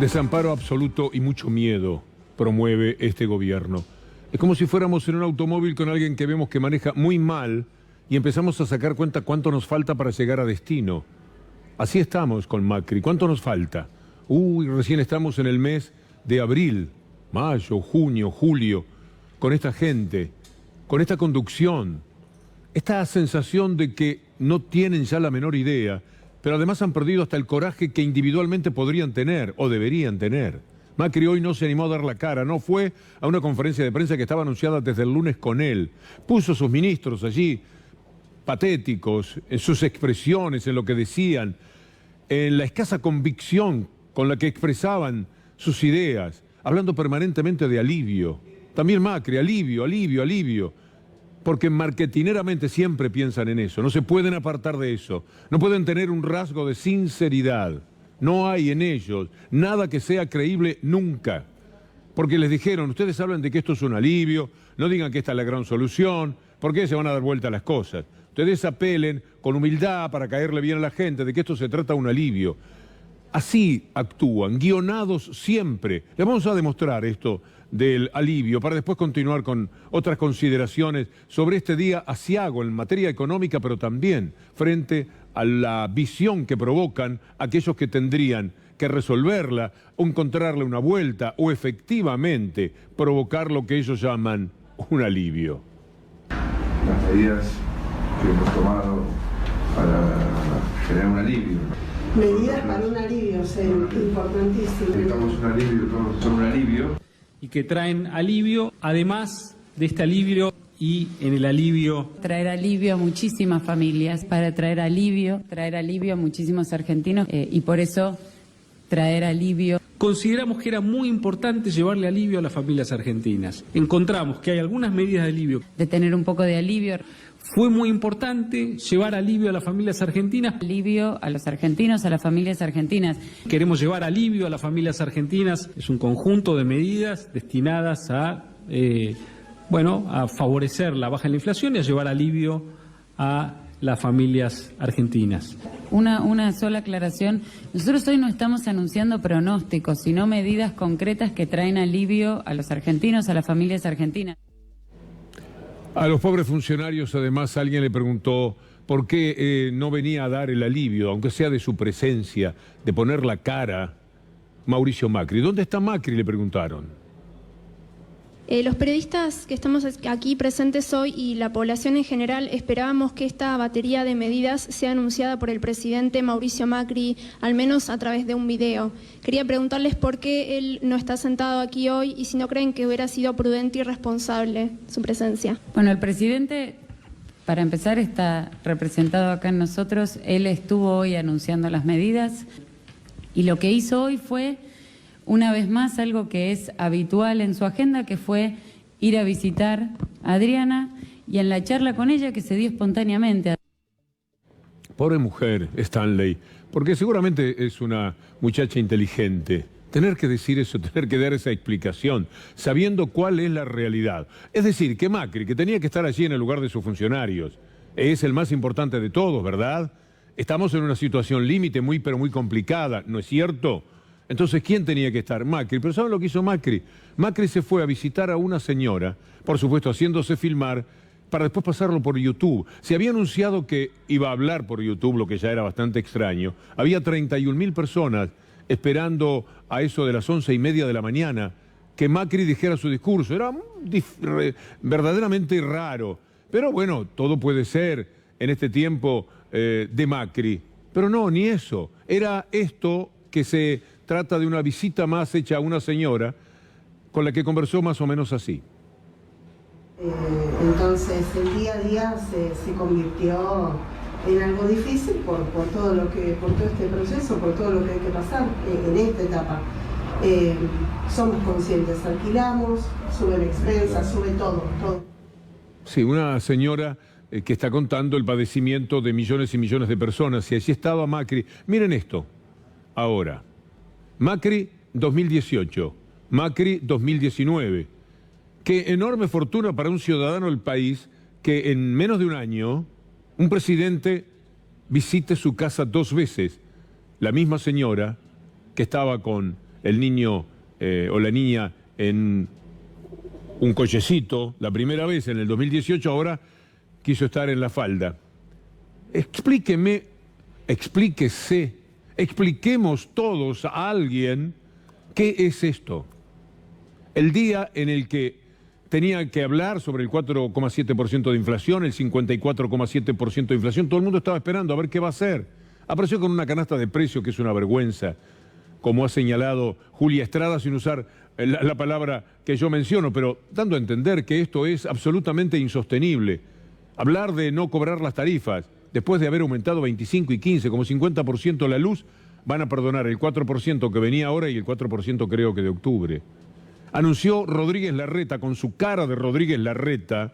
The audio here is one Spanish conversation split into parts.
Desamparo absoluto y mucho miedo promueve este gobierno. Es como si fuéramos en un automóvil con alguien que vemos que maneja muy mal y empezamos a sacar cuenta cuánto nos falta para llegar a destino. Así estamos con Macri. ¿Cuánto nos falta? Recién estamos en el mes de abril, mayo, junio, julio, con esta gente, con esta conducción, esta sensación de que no tienen ya la menor idea, pero además han perdido hasta el coraje que individualmente podrían tener o deberían tener. Macri hoy no se animó a dar la cara, no fue a una conferencia de prensa que estaba anunciada desde el lunes con él. Puso a sus ministros allí, patéticos, en sus expresiones, en lo que decían, en la escasa convicción con la que expresaban sus ideas, hablando permanentemente de alivio. También Macri, alivio, alivio, alivio. Porque marketineramente siempre piensan en eso, no se pueden apartar de eso, no pueden tener un rasgo de sinceridad. No hay en ellos nada que sea creíble nunca. Porque les dijeron, ustedes hablan de que esto es un alivio, no digan que esta es la gran solución, porque se van a dar vuelta las cosas. Ustedes apelen con humildad para caerle bien a la gente de que esto se trata de un alivio. Así actúan, guionados siempre. Les vamos a demostrar esto del alivio para después continuar con otras consideraciones sobre este día aciago en materia económica, pero también frente a la visión que provocan aquellos que tendrían que resolverla o encontrarle una vuelta o efectivamente provocar lo que ellos llaman un alivio. Las medidas que hemos tomado para generar un alivio. Medidas para un alivio, importantísimo. Necesitamos un alivio, todos son un alivio. Y que traen alivio, además de este alivio y en el alivio. Traer alivio a muchísimas familias, para traer alivio a muchísimos argentinos y por eso traer alivio. Consideramos que era muy importante llevarle alivio a las familias argentinas. Encontramos que hay algunas medidas de alivio. De tener un poco de alivio. Fue muy importante llevar alivio a las familias argentinas. Alivio a los argentinos, a las familias argentinas. Queremos llevar alivio a las familias argentinas. Es un conjunto de medidas destinadas a, a favorecer la baja en la inflación y a llevar alivio a las familias argentinas. Una sola aclaración. Nosotros hoy no estamos anunciando pronósticos, sino medidas concretas que traen alivio a los argentinos, a las familias argentinas. A los pobres funcionarios, además, alguien le preguntó por qué no venía a dar el alivio, aunque sea de su presencia, de poner la cara, Mauricio Macri. ¿Dónde está Macri?, le preguntaron. Los periodistas que estamos aquí presentes hoy y la población en general esperábamos que esta batería de medidas sea anunciada por el presidente Mauricio Macri, al menos a través de un video. Quería preguntarles por qué él no está sentado aquí hoy y si no creen que hubiera sido prudente y responsable su presencia. Bueno, el presidente, para empezar, está representado acá en nosotros. Él estuvo hoy anunciando las medidas y lo que hizo hoy fue, una vez más, algo que es habitual en su agenda, que fue ir a visitar a Adriana y en la charla con ella que se dio espontáneamente. Pobre mujer, Stanley, porque seguramente es una muchacha inteligente. Tener que decir eso, tener que dar esa explicación, sabiendo cuál es la realidad. Es decir, que Macri, que tenía que estar allí en el lugar de sus funcionarios, es el más importante de todos, ¿verdad? Estamos en una situación límite muy, pero muy complicada, ¿no es cierto? Entonces, ¿quién tenía que estar? Macri. Pero ¿saben lo que hizo Macri? Macri se fue a visitar a una señora, por supuesto haciéndose filmar, para después pasarlo por YouTube. Se había anunciado que iba a hablar por YouTube, lo que ya era bastante extraño. Había 31.000 personas esperando a eso de las 11:30 de la mañana que Macri dijera su discurso. Era verdaderamente raro. Pero bueno, todo puede ser en este tiempo de Macri. Pero no, ni eso. Era esto que se trata de una visita más hecha a una señora con la que conversó más o menos así. Entonces el día a día se convirtió en algo difícil por todo este proceso, por todo lo que hay que pasar en esta etapa. Somos conscientes, alquilamos, suben expensas, sube todo. Sí, una señora que está contando el padecimiento de millones y millones de personas, y allí estaba Macri. Miren esto, ahora. Macri 2018, Macri 2019. Qué enorme fortuna para un ciudadano del país que en menos de un año un presidente visite su casa 2 veces. La misma señora que estaba con el niño o la niña en un cochecito la primera vez en el 2018, ahora quiso estar en la falda. Expliquemos todos a alguien qué es esto. El día en el que tenía que hablar sobre el 4,7% de inflación, el 54,7% de inflación, todo el mundo estaba esperando a ver qué va a hacer. Apareció con una canasta de precios que es una vergüenza, como ha señalado Julia Estrada, sin usar la palabra que yo menciono, pero dando a entender que esto es absolutamente insostenible. Hablar de no cobrar las tarifas, después de haber aumentado 25 y 15, como 50% la luz, van a perdonar el 4% que venía ahora y el 4% creo que de octubre. Anunció Rodríguez Larreta, con su cara de Rodríguez Larreta,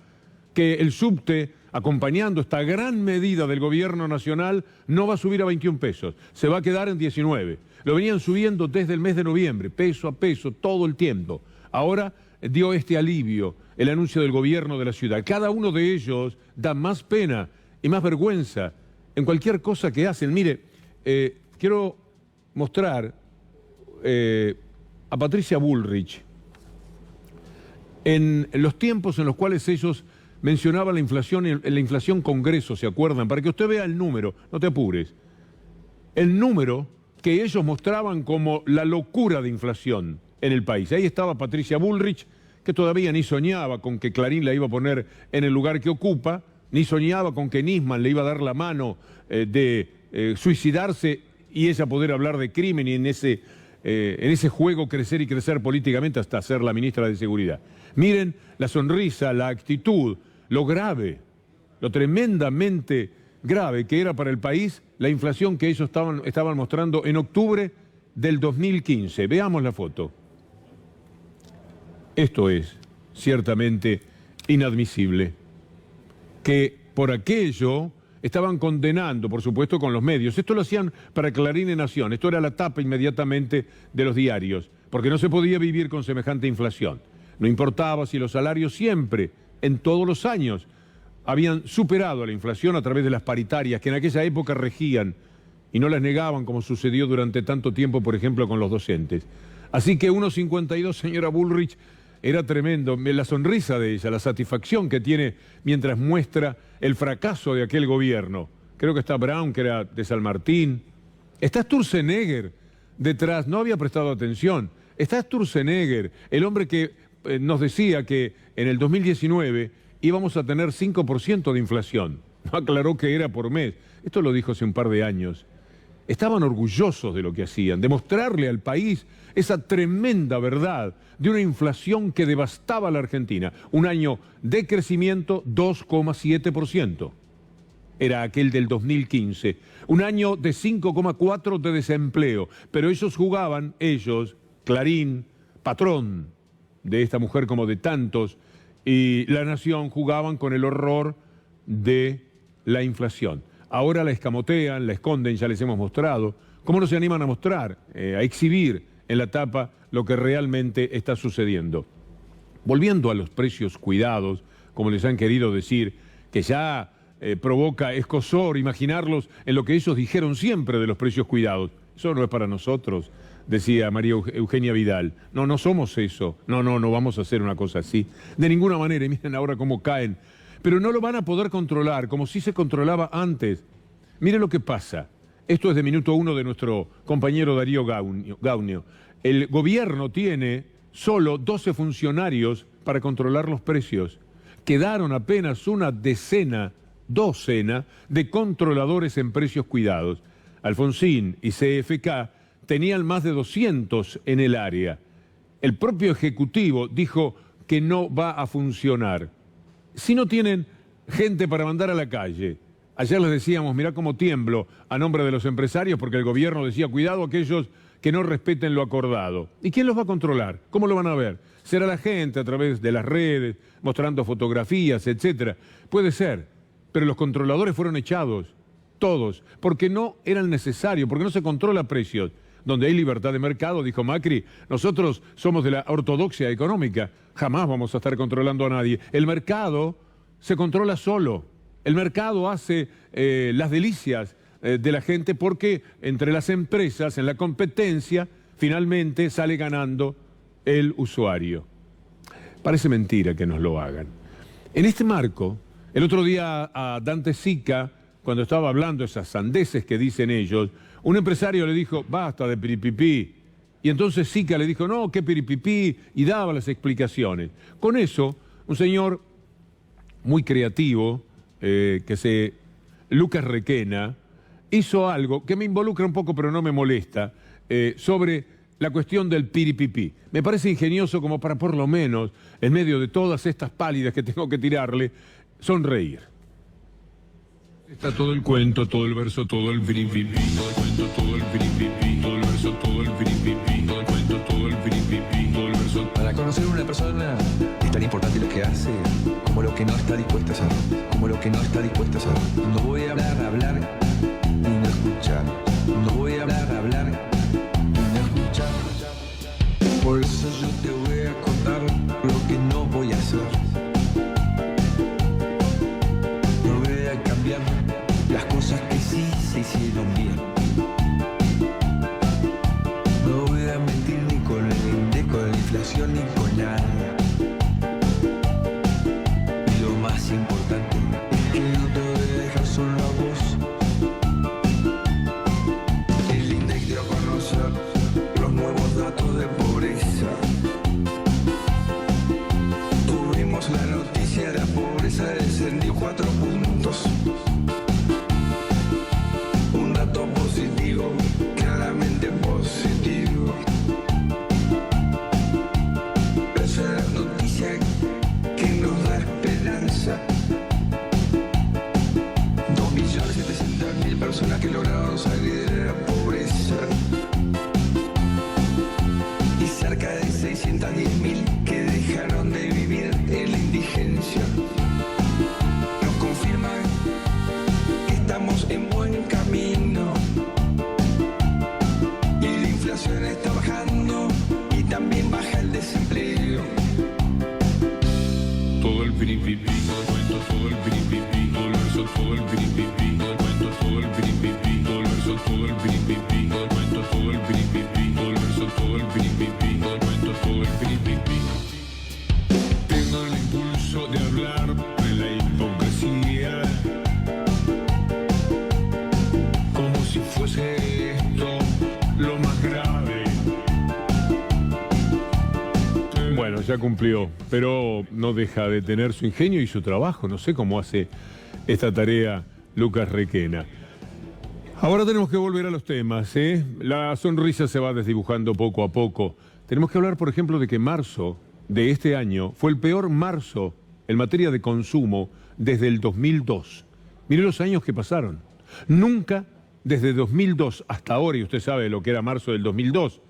que el subte, acompañando esta gran medida del gobierno nacional, no va a subir a 21 pesos, se va a quedar en 19. Lo venían subiendo desde el mes de noviembre, peso a peso, todo el tiempo. Ahora dio este alivio, el anuncio del gobierno de la ciudad. Cada uno de ellos da más pena y más vergüenza en cualquier cosa que hacen. Mire, quiero mostrar a Patricia Bullrich en los tiempos en los cuales ellos mencionaban la inflación Congreso, ¿se acuerdan? Para que usted vea el número, no te apures. El número que ellos mostraban como la locura de inflación en el país. Ahí estaba Patricia Bullrich, que todavía ni soñaba con que Clarín la iba a poner en el lugar que ocupa, ni soñaba con que Nisman le iba a dar la mano de suicidarse y ella poder hablar de crimen y en ese juego crecer y crecer políticamente hasta ser la ministra de Seguridad. Miren la sonrisa, la actitud, lo grave, lo tremendamente grave que era para el país la inflación que ellos estaban mostrando en octubre del 2015. Veamos la foto. Esto es ciertamente inadmisible. Que por aquello estaban condenando, por supuesto, con los medios. Esto lo hacían para Clarín y Nación. Esto era la tapa inmediatamente de los diarios, porque no se podía vivir con semejante inflación. No importaba si los salarios siempre, en todos los años, habían superado a la inflación a través de las paritarias que en aquella época regían y no las negaban como sucedió durante tanto tiempo, por ejemplo, con los docentes. Así que 1,52, señora Bullrich, era tremendo. La sonrisa de ella, la satisfacción que tiene mientras muestra el fracaso de aquel gobierno. Creo que está Brown, que era de San Martín. Está Sturzenegger detrás, no había prestado atención. Está Sturzenegger, el hombre que nos decía que en el 2019 íbamos a tener 5% de inflación. No aclaró que era por mes. Esto lo dijo hace un par de años. Estaban orgullosos de lo que hacían, de mostrarle al país esa tremenda verdad de una inflación que devastaba a la Argentina. Un año de crecimiento, 2,7%. Era aquel del 2015. Un año de 5,4% de desempleo. Pero ellos jugaban, Clarín, patrón de esta mujer como de tantos, y La Nación jugaban con el horror de la inflación. Ahora la escamotean, la esconden, ya les hemos mostrado. ¿Cómo no se animan a mostrar, a exhibir en la tapa lo que realmente está sucediendo? Volviendo a los precios cuidados, como les han querido decir, que ya provoca escozor imaginarlos en lo que ellos dijeron siempre de los precios cuidados. Eso no es para nosotros, decía María Eugenia Vidal. No, no somos eso. No vamos a hacer una cosa así. De ninguna manera, y miren ahora cómo caen. Pero no lo van a poder controlar, como si se controlaba antes. Miren lo que pasa. Esto es de minuto 1 de nuestro compañero Darío Gaunio. El gobierno tiene solo 12 funcionarios para controlar los precios. Quedaron apenas una docena de controladores en precios cuidados. Alfonsín y CFK tenían más de 200 en el área. El propio Ejecutivo dijo que no va a funcionar. Si no tienen gente para mandar a la calle. Ayer les decíamos, mirá cómo tiemblo a nombre de los empresarios porque el gobierno decía, cuidado aquellos que no respeten lo acordado. ¿Y quién los va a controlar? ¿Cómo lo van a ver? ¿Será la gente a través de las redes, mostrando fotografías, etcétera? Puede ser, pero los controladores fueron echados, todos, porque no eran necesarios, porque no se controla precios. Donde hay libertad de mercado, dijo Macri, nosotros somos de la ortodoxia económica, jamás vamos a estar controlando a nadie. El mercado se controla solo, el mercado hace las delicias de la gente porque entre las empresas, en la competencia, finalmente sale ganando el usuario. Parece mentira que nos lo hagan. En este marco, el otro día a Dante Sica, cuando estaba hablando esas sandeces que dicen ellos, un empresario le dijo, basta de piripipí. Y entonces Sica le dijo, no, qué piripipí, y daba las explicaciones. Con eso, un señor muy creativo, Lucas Requena, hizo algo que me involucra un poco, pero no me molesta, sobre la cuestión del piripipí. Me parece ingenioso como para, por lo menos, en medio de todas estas pálidas que tengo que tirarle, sonreír. Está todo el cuento, todo el verso, todo el piripipí, todo el cuento, todo el piripipí, todo el verso, todo el piripipí, todo el cuento, todo el piripipí, todo el verso. Para conocer a una persona es tan importante lo que hace como lo que no está dispuesta a hacer, como lo que no está dispuesta a hacer. No voy a hablar y no escuchar. No voy a hablar y no escuchar. Por eso yo te voy a contar lo que no voy a hacer. No voy a cambiar las cosas que sí se hicieron bien. No voy a mentir ni con el INDEC, con la inflación ni con nada. Y lo más importante es que no te voy a dejar solo a vos. El INDEC dio a conocer los nuevos datos de pobreza. Tuvimos la noticia de la pobreza descendió 4 puntos. Un dato positivo, claramente positivo. Esa es la noticia que nos da esperanza. 2.700.000 personas que lograron salir de la pobreza. Y cerca de 610.000 que dejaron de vivir en la indigencia. Nos confirman que estamos en buen camino. Y la inflación está bajando y también baja el desempleo. Todo el piripipí, todo el cuento, todo el piripipí, todo el verso, todo el piripipí, todo el cuento, todo el piripipí, todo el verso, todo el piripipí, todo el cuento, todo el piripipí, todo el verso, todo el piripipí, todo el cuento, todo el piripipí. Tengo el impulso de hablar de la hipocresía, como si fuese esto lo más grave. Bueno, ya cumplió, pero no deja de tener su ingenio y su trabajo. No sé cómo hace esta tarea Lucas Requena. Ahora tenemos que volver a los temas, ¿eh? La sonrisa se va desdibujando poco a poco. Tenemos que hablar, por ejemplo, de que marzo de este año fue el peor marzo en materia de consumo desde el 2002. Mire los años que pasaron. Nunca desde 2002 hasta ahora, y usted sabe lo que era marzo del 2002,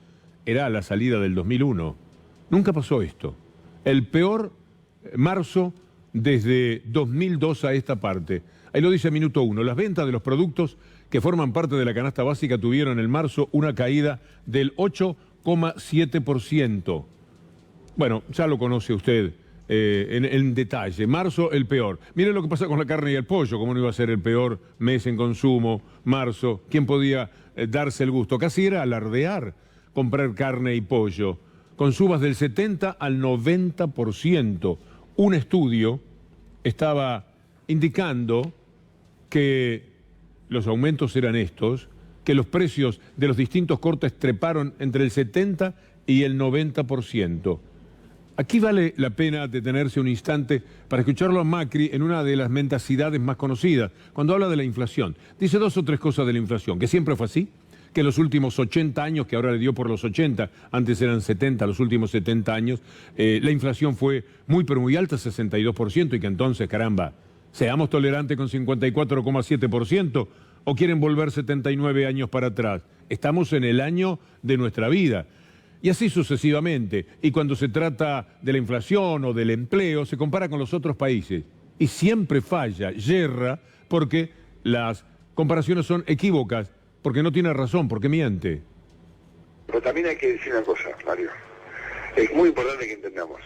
era la salida del 2001. Nunca pasó esto. El peor marzo desde 2002 a esta parte. Ahí lo dice minuto 1. Las ventas de los productos que forman parte de la canasta básica tuvieron en marzo una caída del 8,7%. Bueno, ya lo conoce usted en detalle. Marzo, el peor. Mire lo que pasa con la carne y el pollo. ¿Cómo no iba a ser el peor mes en consumo? Marzo. ¿Quién podía darse el gusto? Casi era alardear comprar carne y pollo, con subas del 70 al 90%. Un estudio estaba indicando que los aumentos eran estos, que los precios de los distintos cortes treparon entre el 70 y el 90%. Aquí vale la pena detenerse un instante para escucharlo a Macri en una de las mendacidades más conocidas, cuando habla de la inflación. Dice 2 o 3 cosas de la inflación, que siempre fue así, que en los últimos 80 años, que ahora le dio por los 80, antes eran 70, los últimos 70 años, la inflación fue muy pero muy alta, 62%, y que entonces, caramba, seamos tolerantes con 54,7%, o quieren volver 79 años para atrás. Estamos en el año de nuestra vida. Y así sucesivamente. Y cuando se trata de la inflación o del empleo, se compara con los otros países. Y siempre falla, yerra, porque las comparaciones son equívocas, porque no tiene razón, porque miente. Pero también hay que decir una cosa, Mario. Es muy importante que entendamos.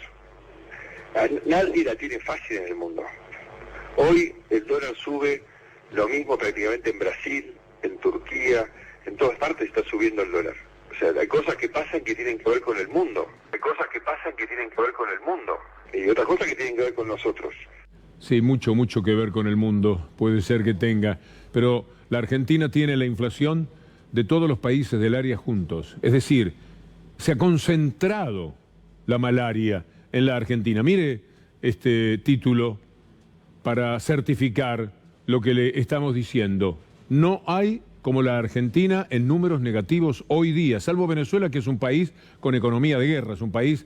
Nadie la tiene fácil en el mundo. Hoy el dólar sube lo mismo prácticamente en Brasil, en Turquía, en todas partes está subiendo el dólar. O sea, hay cosas que pasan que tienen que ver con el mundo. Hay cosas que pasan que tienen que ver con el mundo. Y otras cosas que tienen que ver con nosotros. Sí, mucho que ver con el mundo, puede ser que tenga, pero la Argentina tiene la inflación de todos los países del área juntos. Es decir, se ha concentrado la malaria en la Argentina. Mire este título para certificar lo que le estamos diciendo. No hay como la Argentina en números negativos hoy día, salvo Venezuela, que es un país con economía de guerra, es un país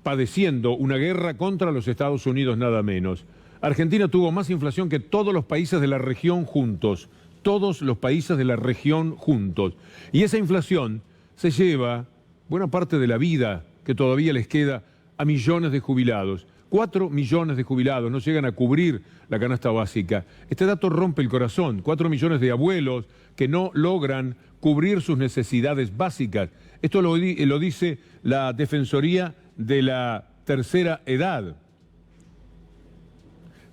padeciendo una guerra contra los Estados Unidos nada menos. Argentina tuvo más inflación que todos los países de la región juntos, todos los países de la región juntos. Y esa inflación se lleva buena parte de la vida que todavía les queda a millones de jubilados. 4 millones de jubilados no llegan a cubrir la canasta básica. Este dato rompe el corazón. 4 millones de abuelos que no logran cubrir sus necesidades básicas. Esto lo dice la Defensoría de la Tercera Edad.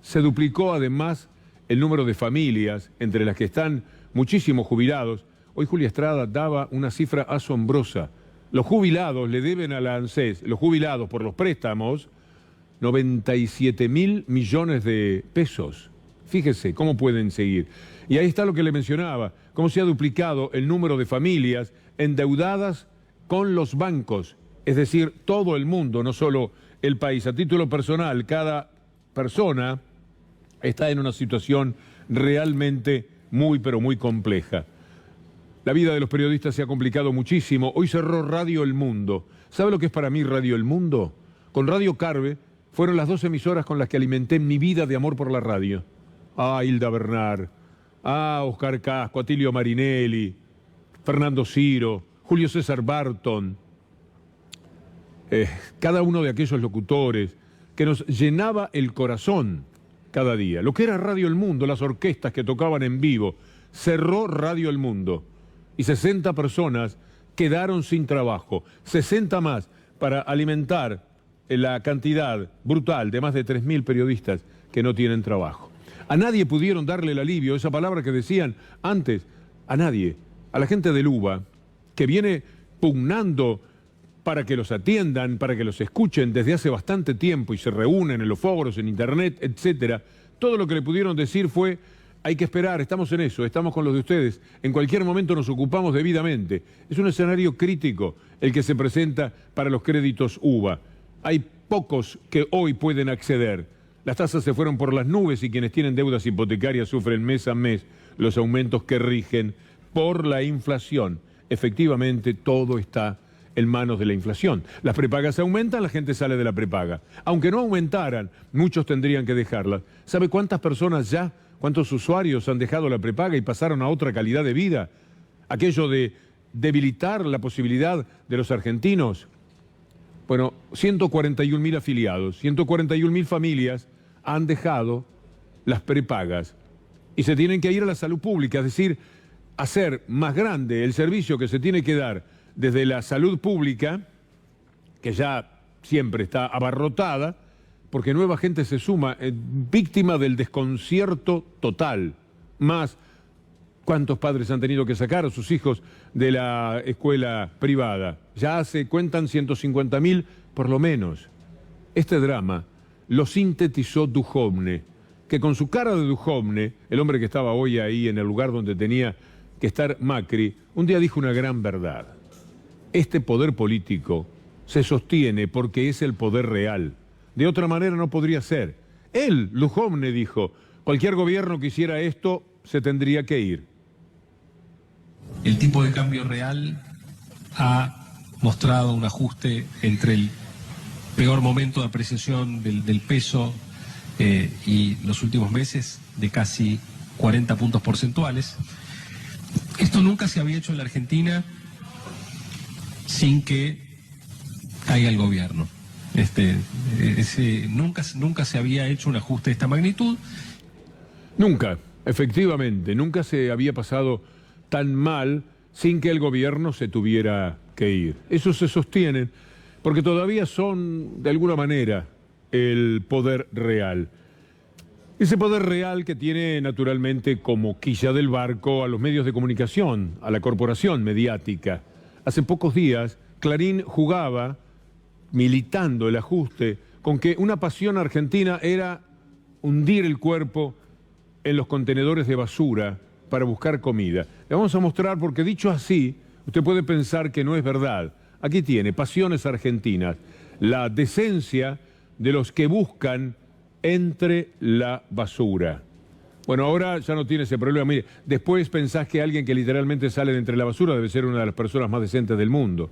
Se duplicó además el número de familias, entre las que están muchísimos jubilados. Hoy Julia Estrada daba una cifra asombrosa. Los jubilados le deben a la ANSES, los jubilados por los préstamos, 97.000 millones de pesos. Fíjese cómo pueden seguir. Y ahí está lo que le mencionaba, cómo se ha duplicado el número de familias endeudadas con los bancos. Es decir, todo el mundo, no solo el país. A título personal, cada persona está en una situación realmente muy, pero muy compleja. La vida de los periodistas se ha complicado muchísimo. Hoy cerró Radio El Mundo. ¿Sabe lo que es para mí Radio El Mundo? Con Radio Carve fueron las 2 emisoras con las que alimenté mi vida de amor por la radio. Ah, Hilda Bernard, Oscar Casco, Atilio Marinelli, Fernando Ciro, Julio César Barton. Cada uno de aquellos locutores que nos llenaba el corazón cada día. Lo que era Radio El Mundo, las orquestas que tocaban en vivo, cerró Radio El Mundo. Y 60 personas quedaron sin trabajo. 60 más para alimentar la cantidad brutal de más de 3.000 periodistas que no tienen trabajo. A nadie pudieron darle el alivio, esa palabra que decían antes, a nadie. A la gente del UBA, que viene pugnando para que los atiendan, para que los escuchen desde hace bastante tiempo y se reúnen en los foros, en internet, etcétera. Todo lo que le pudieron decir fue: hay que esperar, estamos en eso, estamos con los de ustedes, en cualquier momento nos ocupamos debidamente. Es un escenario crítico el que se presenta para los créditos UBA. Hay pocos que hoy pueden acceder. Las tasas se fueron por las nubes y quienes tienen deudas hipotecarias sufren mes a mes los aumentos que rigen por la inflación. Efectivamente, todo está en manos de la inflación. Las prepagas aumentan, la gente sale de la prepaga. Aunque no aumentaran, muchos tendrían que dejarlas. ¿Sabe cuántas personas ya, cuántos usuarios han dejado la prepaga y pasaron a otra calidad de vida? Aquello de debilitar la posibilidad de los argentinos. Bueno, 141.000 afiliados, 141.000 familias han dejado las prepagas y se tienen que ir a la salud pública, es decir, hacer más grande el servicio que se tiene que dar desde la salud pública, que ya siempre está abarrotada, porque nueva gente se suma, víctima del desconcierto total. Más, ¿cuántos padres han tenido que sacar a sus hijos de la escuela privada? Ya se cuentan 150.000 por lo menos. Este drama lo sintetizó Duhovne, que con su cara de Duhovne, el hombre que estaba hoy ahí en el lugar donde tenía que estar Macri, un día dijo una gran verdad. Este poder político se sostiene porque es el poder real. De otra manera no podría ser. Él, Duhovne, dijo: cualquier gobierno que hiciera esto se tendría que ir. El tipo de cambio real ha mostrado un ajuste entre el peor momento de apreciación del peso y los últimos meses de casi 40 puntos porcentuales. Esto nunca se había hecho en la Argentina sin que caiga el gobierno. Nunca se había hecho un ajuste de esta magnitud. Nunca, efectivamente, nunca se había pasado tan mal sin que el gobierno se tuviera que ir. Eso se sostiene porque todavía son, de alguna manera, el poder real. Ese poder real que tiene naturalmente como quilla del barco a los medios de comunicación, a la corporación mediática, Hace pocos días, Clarín jugaba, militando el ajuste, con que una pasión argentina era hundir el cuerpo en los contenedores de basura para buscar comida. Le vamos a mostrar porque dicho así, usted puede pensar que no es verdad. Aquí tiene, Pasiones Argentinas, la decencia de los que buscan entre la basura. Bueno, ahora ya no tiene ese problema. Mire, después pensás que alguien que literalmente sale de entre la basura debe ser una de las personas más decentes del mundo.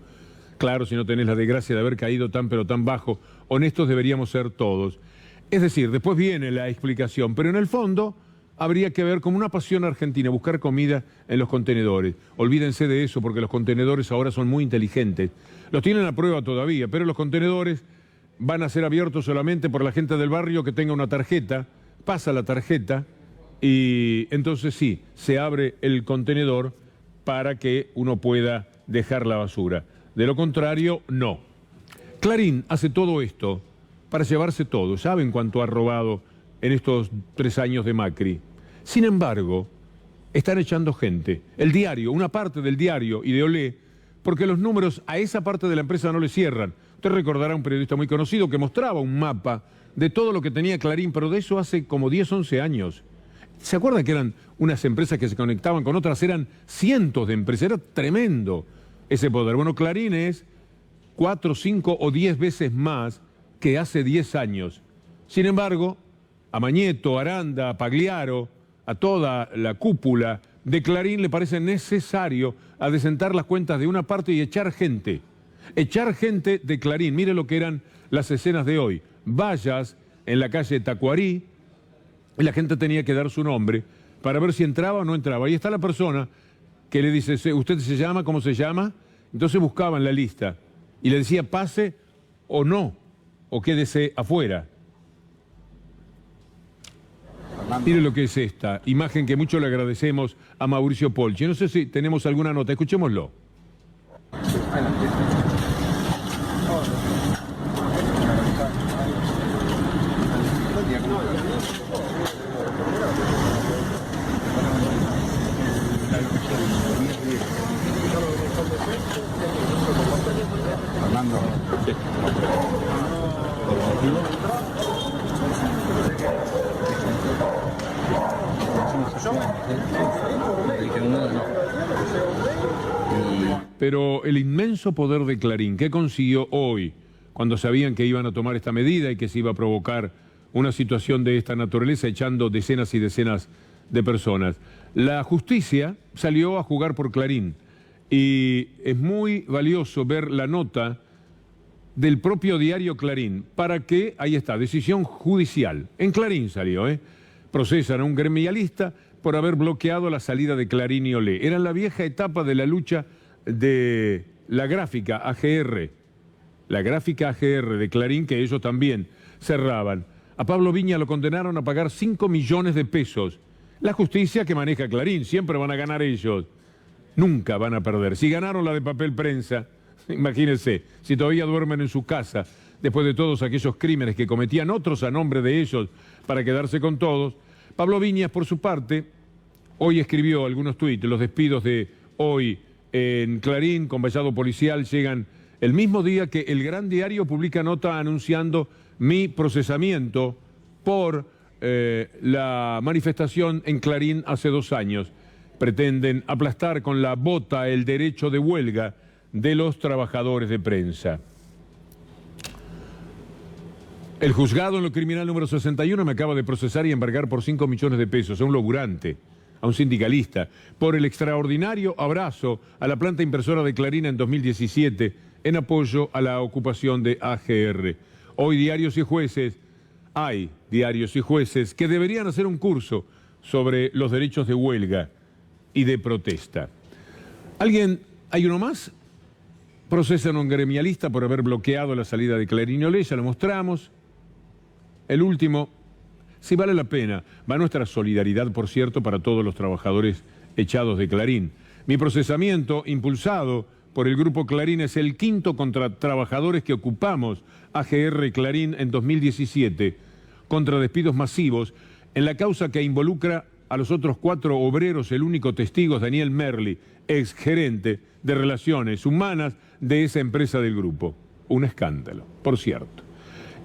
Claro, si no tenés la desgracia de haber caído tan pero tan bajo, honestos deberíamos ser todos. Es decir, después viene la explicación, pero en el fondo habría que ver como una pasión argentina, buscar comida en los contenedores. Olvídense de eso porque los contenedores ahora son muy inteligentes. Los tienen a prueba todavía, pero los contenedores van a ser abiertos solamente por la gente del barrio que tenga una tarjeta, pasa la tarjeta y entonces sí, se abre el contenedor para que uno pueda dejar la basura. De lo contrario, no. Clarín hace todo esto para llevarse todo. ¿Saben cuánto ha robado en estos 3 años de Macri? Sin embargo, están echando gente. El diario, una parte del diario y de Olé, porque los números a esa parte de la empresa no le cierran. Usted recordará a un periodista muy conocido que mostraba un mapa de todo lo que tenía Clarín, pero de eso hace como 10, 11 años. ¿Se acuerdan que eran unas empresas que se conectaban con otras? Eran cientos de empresas, era tremendo ese poder. Bueno, Clarín es 4, 5 o 10 veces más que hace 10 años. Sin embargo, a Mañeto, Aranda, a Pagliaro, a toda la cúpula de Clarín le parece necesario adecentar las cuentas de una parte y echar gente. Echar gente de Clarín. Mire lo que eran las escenas de hoy. Vallas en la calle Tacuarí, y la gente tenía que dar su nombre para ver si entraba o no entraba. Ahí está la persona que le dice, ¿usted se llama? ¿Cómo se llama? Entonces buscaban la lista y le decía pase o no, o quédese afuera. Mire lo que es esta imagen que mucho le agradecemos a Mauricio Polchi. No sé si tenemos alguna nota, escuchémoslo. Pero el inmenso poder de Clarín, ¿qué consiguió hoy? Cuando sabían que iban a tomar esta medida y que se iba a provocar una situación de esta naturaleza, echando decenas y decenas de personas. La justicia salió a jugar por Clarín y es muy valioso ver la nota del propio diario Clarín para que, ahí está, decisión judicial. En Clarín salió, procesan a un gremialista por haber bloqueado la salida de Clarín y Olé. Era la vieja etapa de la lucha de la gráfica AGR, de Clarín, que ellos también cerraban. A Pablo Viña lo condenaron a pagar 5 millones de pesos. La justicia que maneja Clarín, siempre van a ganar ellos. Nunca van a perder. Si ganaron la de papel prensa, imagínense, si todavía duermen en su casa, después de todos aquellos crímenes que cometían otros a nombre de ellos para quedarse con todos. Pablo Viñas, por su parte, hoy escribió algunos tuits. Los despidos de hoy en Clarín con vallado policial llegan el mismo día que el Gran Diario publica nota anunciando mi procesamiento por la manifestación en Clarín hace 2 años. Pretenden aplastar con la bota el derecho de huelga de los trabajadores de prensa. El juzgado en lo criminal número 61 me acaba de procesar y embargar por 5 millones de pesos a un laburante, a un sindicalista, por el extraordinario abrazo a la planta impresora de Clarín en 2017 en apoyo a la ocupación de AGR. Hoy hay diarios y jueces que deberían hacer un curso sobre los derechos de huelga y de protesta. ¿Hay uno más? Procesan a un gremialista por haber bloqueado la salida de Clarín y Olé, ya lo mostramos. El último, sí vale la pena, va nuestra solidaridad, por cierto, para todos los trabajadores echados de Clarín. Mi procesamiento, impulsado por el Grupo Clarín, es el 5º contra trabajadores que ocupamos AGR y Clarín en 2017, contra despidos masivos, en la causa que involucra a los otros 4 obreros, el único testigo es Daniel Merli, ex gerente de Relaciones Humanas de esa empresa del grupo. Un escándalo, por cierto.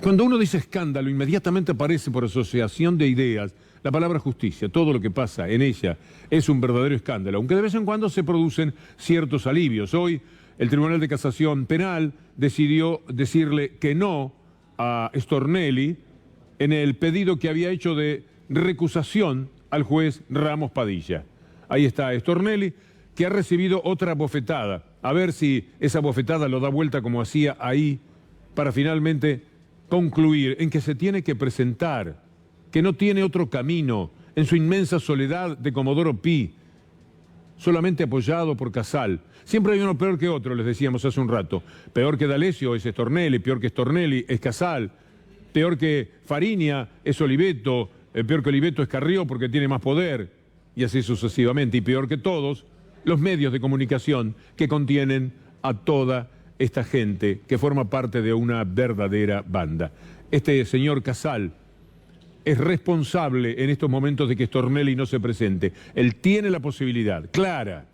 Cuando uno dice escándalo, inmediatamente aparece por asociación de ideas la palabra justicia. Todo lo que pasa en ella es un verdadero escándalo, aunque de vez en cuando se producen ciertos alivios. Hoy el Tribunal de Casación Penal decidió decirle que no a Stornelli en el pedido que había hecho de recusación al juez Ramos Padilla. Ahí está Stornelli, que ha recibido otra bofetada. A ver si esa bofetada lo da vuelta como hacía ahí, para finalmente concluir en que se tiene que presentar, que no tiene otro camino, en su inmensa soledad de Comodoro Pi, solamente apoyado por Casal. Siempre hay uno peor que otro, les decíamos hace un rato. Peor que D'Alessio es Stornelli, peor que Stornelli es Casal, peor que Fariña es Oliveto, peor que Oliveto es Carrió porque tiene más poder, y así sucesivamente. Y peor que todos, los medios de comunicación que contienen a toda esta gente que forma parte de una verdadera banda. Este señor Casal es responsable en estos momentos de que Stornelli no se presente. Él tiene la posibilidad, clara,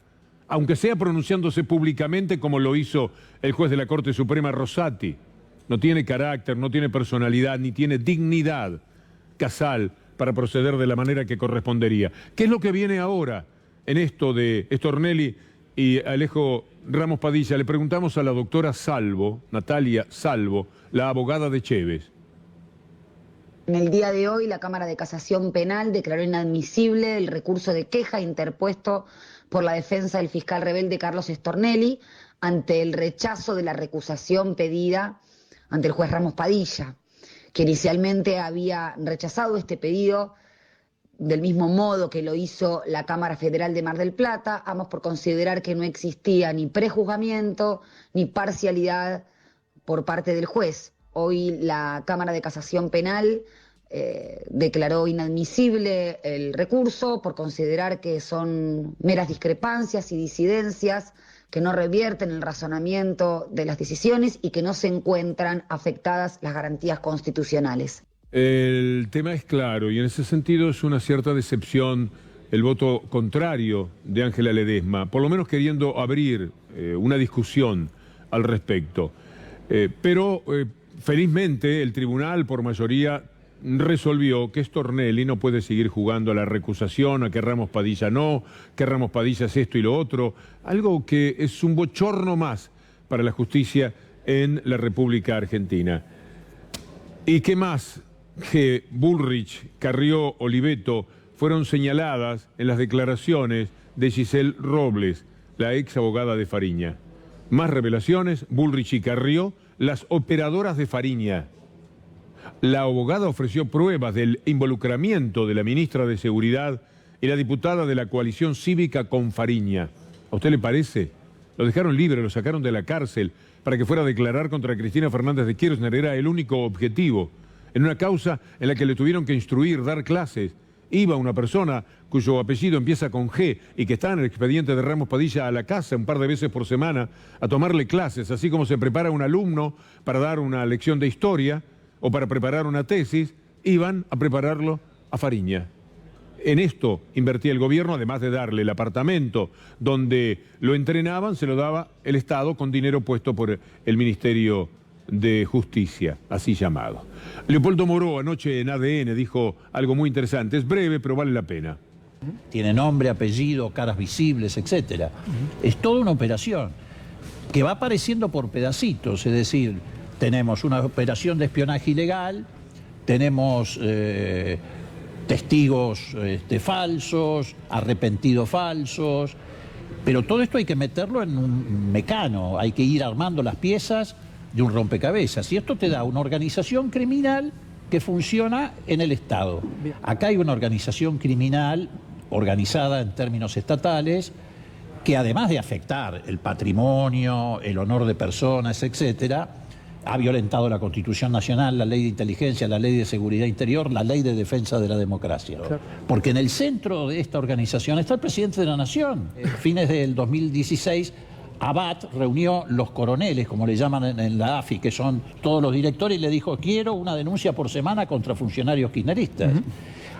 aunque sea pronunciándose públicamente como lo hizo el juez de la Corte Suprema Rosati. No tiene carácter, no tiene personalidad, ni tiene dignidad Casal para proceder de la manera que correspondería. ¿Qué es lo que viene ahora en esto de Stornelli y Alejo Ramos Padilla? Le preguntamos a la doctora Salvo, Natalia Salvo, la abogada de Chévez. En el día de hoy, la Cámara de Casación Penal declaró inadmisible el recurso de queja interpuesto por la defensa del fiscal rebelde Carlos Stornelli ante el rechazo de la recusación pedida ante el juez Ramos Padilla, que inicialmente había rechazado este pedido del mismo modo que lo hizo la Cámara Federal de Mar del Plata, ambos por considerar que no existía ni prejuzgamiento ni parcialidad por parte del juez. Hoy la Cámara de Casación Penal declaró inadmisible el recurso por considerar que son meras discrepancias y disidencias que no revierten el razonamiento de las decisiones y que no se encuentran afectadas las garantías constitucionales. El tema es claro y en ese sentido es una cierta decepción el voto contrario de Ángela Ledesma, por lo menos queriendo abrir una discusión al respecto. Pero felizmente el tribunal por mayoría resolvió que Stornelli no puede seguir jugando a la recusación, a que Ramos Padilla no, que Ramos Padilla es esto y lo otro, algo que es un bochorno más para la justicia en la República Argentina. ¿Y qué más que Bullrich, Carrió, Oliveto fueron señaladas en las declaraciones de Giselle Robles, la ex abogada de Fariña? Más revelaciones, Bullrich y Carrió, las operadoras de Fariña. La abogada ofreció pruebas del involucramiento de la ministra de Seguridad y la diputada de la coalición cívica con Fariña. ¿A usted le parece? Lo dejaron libre, lo sacaron de la cárcel para que fuera a declarar contra Cristina Fernández de Kirchner. Era el único objetivo. En una causa en la que le tuvieron que instruir, dar clases. Iba una persona cuyo apellido empieza con G y que está en el expediente de Ramos Padilla a la casa un par de veces por semana a tomarle clases, así como se prepara un alumno para dar una lección de historia o para preparar una tesis, iban a prepararlo a Fariña. En esto invertía el gobierno, además de darle el apartamento donde lo entrenaban, se lo daba el Estado con dinero puesto por el Ministerio de Justicia, así llamado. Leopoldo Moró anoche en ADN dijo algo muy interesante, es breve pero vale la pena. Tiene nombre, apellido, caras visibles, etc. Es toda una operación que va apareciendo por pedacitos, es decir, tenemos una operación de espionaje ilegal, tenemos testigos falsos, arrepentidos falsos, pero todo esto hay que meterlo en un mecano, hay que ir armando las piezas de un rompecabezas, y esto te da una organización criminal que funciona en el Estado. Acá hay una organización criminal organizada en términos estatales que además de afectar el patrimonio, el honor de personas, etcétera, ha violentado la Constitución Nacional, la Ley de Inteligencia, la Ley de Seguridad Interior, la Ley de Defensa de la Democracia. Claro. Porque en el centro de esta organización está el presidente de la Nación. A fines del 2016, Abad reunió los coroneles, como le llaman en la AFI, que son todos los directores, y le dijo, quiero una denuncia por semana contra funcionarios kirchneristas.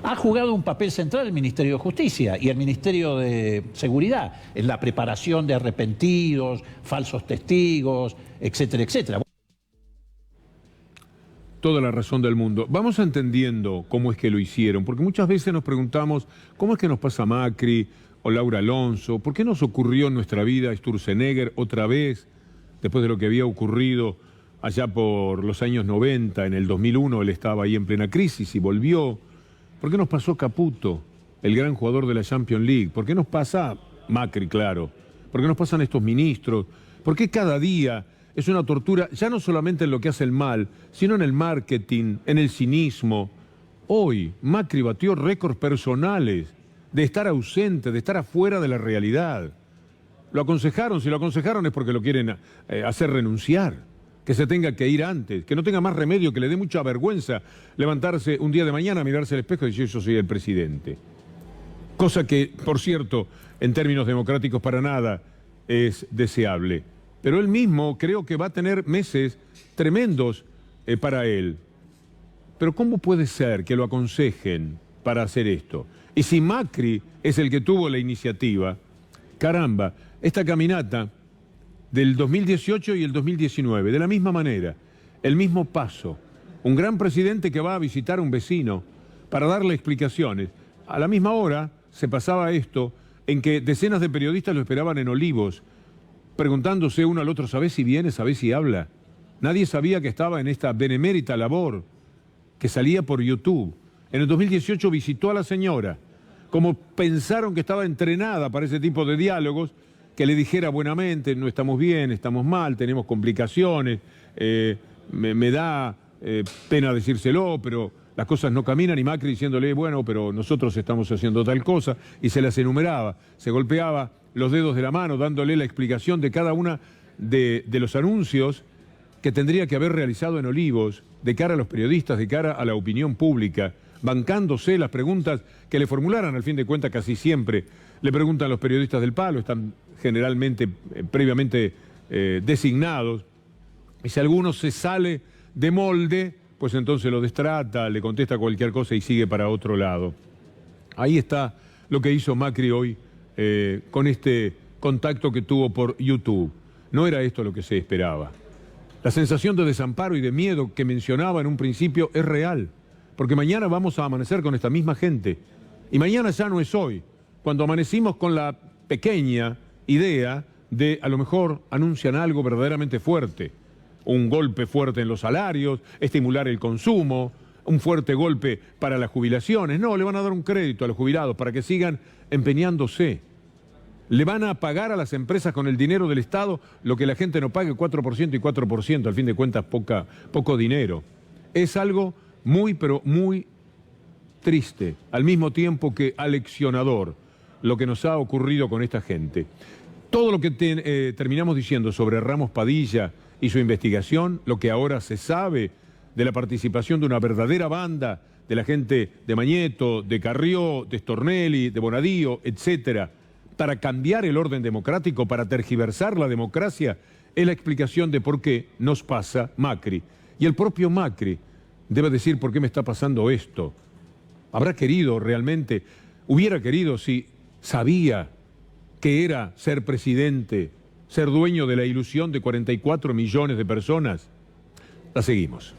Ha jugado un papel central el Ministerio de Justicia y el Ministerio de Seguridad en la preparación de arrepentidos, falsos testigos, etcétera, etcétera. Toda la razón del mundo. Vamos entendiendo cómo es que lo hicieron, porque muchas veces nos preguntamos cómo es que nos pasa Macri o Laura Alonso, por qué nos ocurrió en nuestra vida Sturzenegger otra vez, después de lo que había ocurrido allá por los años 90, en el 2001 él estaba ahí en plena crisis y volvió. ¿Por qué nos pasó Caputo, el gran jugador de la Champions League? ¿Por qué nos pasa Macri, claro? ¿Por qué nos pasan estos ministros? ¿Por qué cada día es una tortura, ya no solamente en lo que hace el mal, sino en el marketing, en el cinismo? Hoy Macri batió récords personales de estar ausente, de estar afuera de la realidad. Lo aconsejaron, si lo aconsejaron es porque lo quieren hacer renunciar, que se tenga que ir antes, que no tenga más remedio, que le dé mucha vergüenza levantarse un día de mañana, mirarse al espejo y decir yo soy el presidente. Cosa que, por cierto, en términos democráticos para nada es deseable. Pero él mismo creo que va a tener meses tremendos para él. Pero ¿cómo puede ser que lo aconsejen para hacer esto? Y si Macri es el que tuvo la iniciativa, caramba, esta caminata del 2018 y el 2019, de la misma manera, el mismo paso. Un gran presidente que va a visitar a un vecino para darle explicaciones. A la misma hora se pasaba esto en que decenas de periodistas lo esperaban en Olivos, preguntándose uno al otro, ¿sabés si viene? ¿Sabés si habla? Nadie sabía que estaba en esta benemérita labor que salía por YouTube. En el 2018 visitó a la señora, como pensaron que estaba entrenada para ese tipo de diálogos, que le dijera buenamente, no estamos bien, estamos mal, tenemos complicaciones, me da pena decírselo, pero las cosas no caminan, y Macri diciéndole, bueno, pero nosotros estamos haciendo tal cosa, y se las enumeraba, se golpeaba los dedos de la mano, dándole la explicación de cada una de los anuncios que tendría que haber realizado en Olivos, de cara a los periodistas, de cara a la opinión pública, bancándose las preguntas que le formularan. Al fin de cuentas, casi siempre le preguntan los periodistas del Palo, están generalmente previamente designados, y si alguno se sale de molde, pues entonces lo destrata, le contesta cualquier cosa y sigue para otro lado. Ahí está lo que hizo Macri hoy con este contacto que tuvo por YouTube. No era esto lo que se esperaba. La sensación de desamparo y de miedo que mencionaba en un principio es real, porque mañana vamos a amanecer con esta misma gente, y mañana ya no es hoy, cuando amanecimos con la pequeña idea de a lo mejor anuncian algo verdaderamente fuerte, un golpe fuerte en los salarios, estimular el consumo, un fuerte golpe para las jubilaciones. No, le van a dar un crédito a los jubilados para que sigan empeñándose. Le van a pagar a las empresas con el dinero del Estado lo que la gente no pague, 4% y 4%, al fin de cuentas poco dinero. Es algo muy, pero muy triste, al mismo tiempo que aleccionador, lo que nos ha ocurrido con esta gente. Todo lo que terminamos diciendo sobre Ramos Padilla y su investigación, lo que ahora se sabe de la participación de una verdadera banda de la gente de Mañeto, de Carrió, de Stornelli, de Bonadío, etcétera, para cambiar el orden democrático, para tergiversar la democracia, es la explicación de por qué nos pasa Macri. Y el propio Macri debe decir por qué me está pasando esto. Habrá querido realmente, hubiera querido si sabía que era ser presidente, ser dueño de la ilusión de 44 millones de personas. La seguimos.